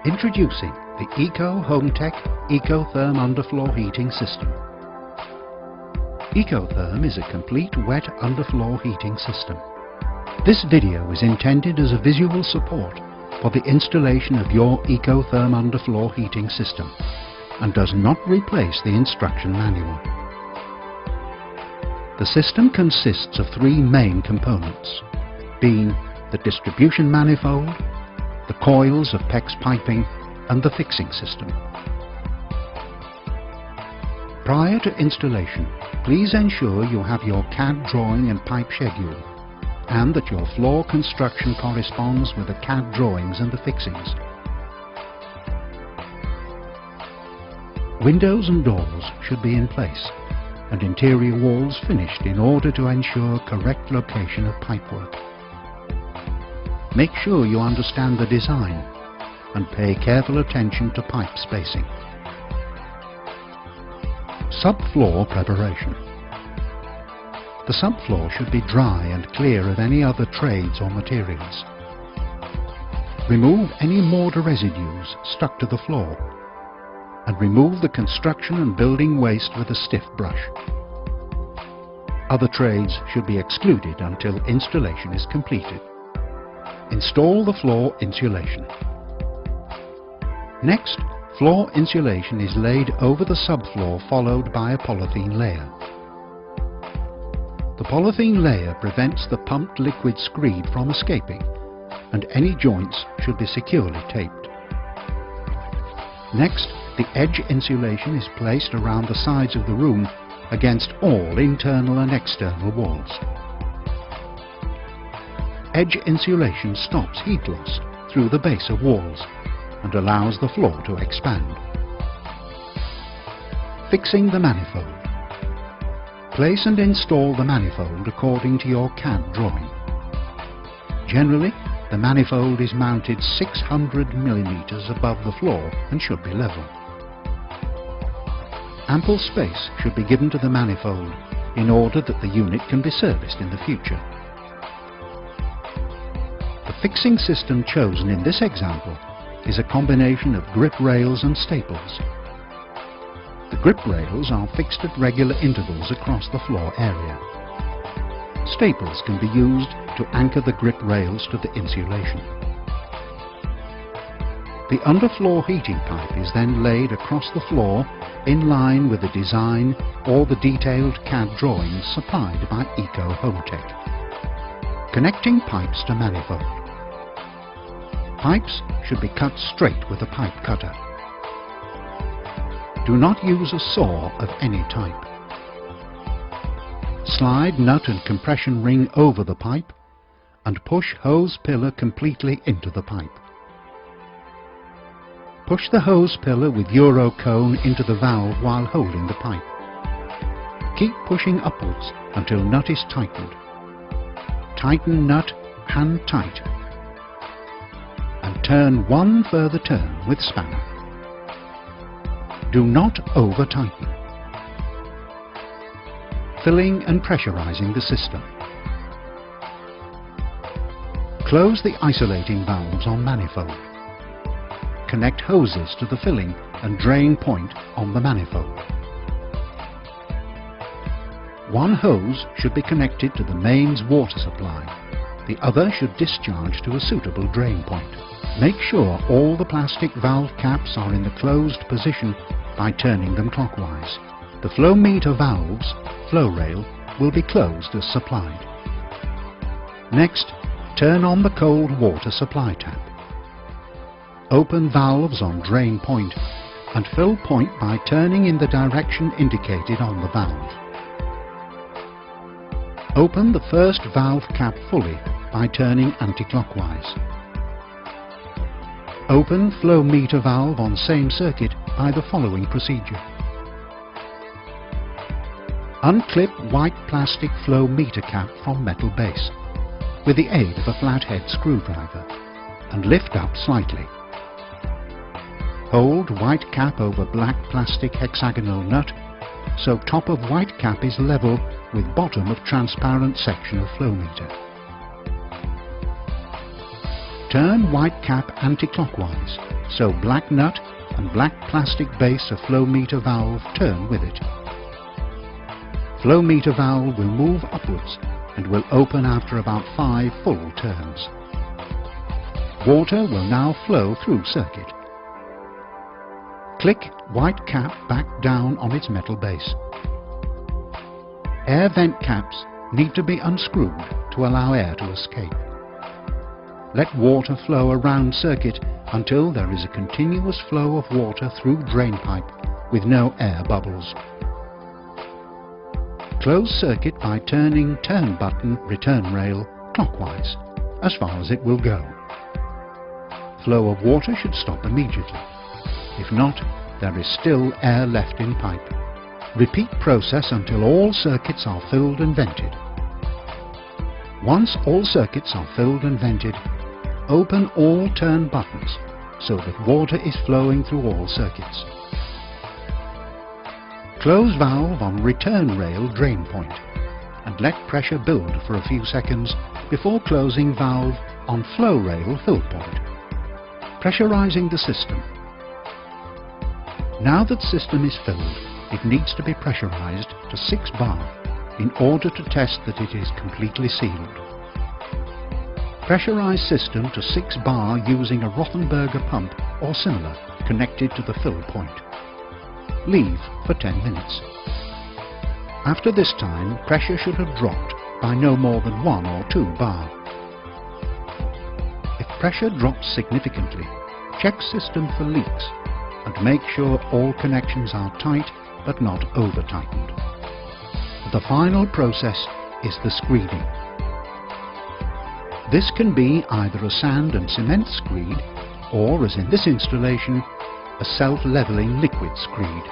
Introducing the Eco HomeTech Ecotherm Underfloor Heating System. Ecotherm is a complete wet underfloor heating system. This video is intended as a visual support for the installation of your Ecotherm underfloor heating system and does not replace the instruction manual. The system consists of three main components, being the distribution manifold, the coils of PEX piping and the fixing system. Prior to installation, please ensure you have your CAD drawing and pipe schedule and that your floor construction corresponds with the CAD drawings and the fixings. Windows and doors should be in place and interior walls finished in order to ensure correct location of pipework. Make sure you understand the design and pay careful attention to pipe spacing. Subfloor preparation. The subfloor should be dry and clear of any other trades or materials. Remove any mortar residues stuck to the floor and remove the construction and building waste with a stiff brush. Other trades should be excluded until installation is completed. Install the floor insulation. Next, floor insulation is laid over the subfloor followed by a polythene layer. The polythene layer prevents the pumped liquid screed from escaping and any joints should be securely taped. Next, the edge insulation is placed around the sides of the room against all internal and external walls. Edge insulation stops heat loss through the base of walls and allows the floor to expand. Fixing the manifold. Place and install the manifold according to your CAD drawing. Generally, the manifold is mounted 600 mm above the floor and should be level. Ample space should be given to the manifold in order that the unit can be serviced in the future. The fixing system chosen in this example is a combination of grip rails and staples. The grip rails are fixed at regular intervals across the floor area. Staples can be used to anchor the grip rails to the insulation. The underfloor heating pipe is then laid across the floor in line with the design or the detailed CAD drawings supplied by Eco HomeTech. Connecting pipes to manifold. Pipes should be cut straight with a pipe cutter. Do not use a saw of any type. Slide nut and compression ring over the pipe and push hose pillar completely into the pipe. Push the hose pillar with Euro cone into the valve while holding the pipe. Keep pushing upwards until nut is tightened. Tighten nut hand tight and turn one further turn with spanner. Do not over tighten. Filling and pressurizing the system. Close the isolating valves on manifold. Connect hoses to the filling and drain point on the manifold. One hose should be connected to the mains water supply. The other should discharge to a suitable drain point. Make sure all the plastic valve caps are in the closed position by turning them clockwise. The flow meter valves, flow rail, will be closed as supplied. Next, turn on the cold water supply tap. Open valves on drain point and fill point by turning in the direction indicated on the valve. Open the first valve cap fully by turning anti-clockwise. Open flow meter valve on same circuit by the following procedure. Unclip white plastic flow meter cap from metal base with the aid of a flathead screwdriver and lift up slightly. Hold white cap over black plastic hexagonal nut so top of white cap is level with bottom of transparent section of flow meter. Turn white cap anti-clockwise, so black nut and black plastic base of flow meter valve turn with it. Flow meter valve will move upwards and will open after about 5 full turns. Water will now flow through circuit. Click white cap back down on its metal base. Air vent caps need to be unscrewed to allow air to escape. Let water flow around circuit until there is a continuous flow of water through drain pipe with no air bubbles. Close circuit by turning turn button return rail clockwise as far as it will go. Flow of water should stop immediately. If not, there is still air left in pipe. Repeat process until all circuits are filled and vented. Once all circuits are filled and vented, open all turn buttons so that water is flowing through all circuits. Close valve on return rail drain point and let pressure build for a few seconds before closing valve on flow rail fill point. Pressurizing the system. Now that system is filled, it needs to be pressurized to 6 bar in order to test that it is completely sealed. Pressurize system to 6 bar using a Rothenberger pump or similar connected to the fill point. Leave for 10 minutes. After this time, pressure should have dropped by no more than 1 or 2 bar. If pressure drops significantly, check system for leaks and make sure all connections are tight but not over-tightened. The final process is the screeding. This can be either a sand and cement screed or, as in this installation, a self-leveling liquid screed.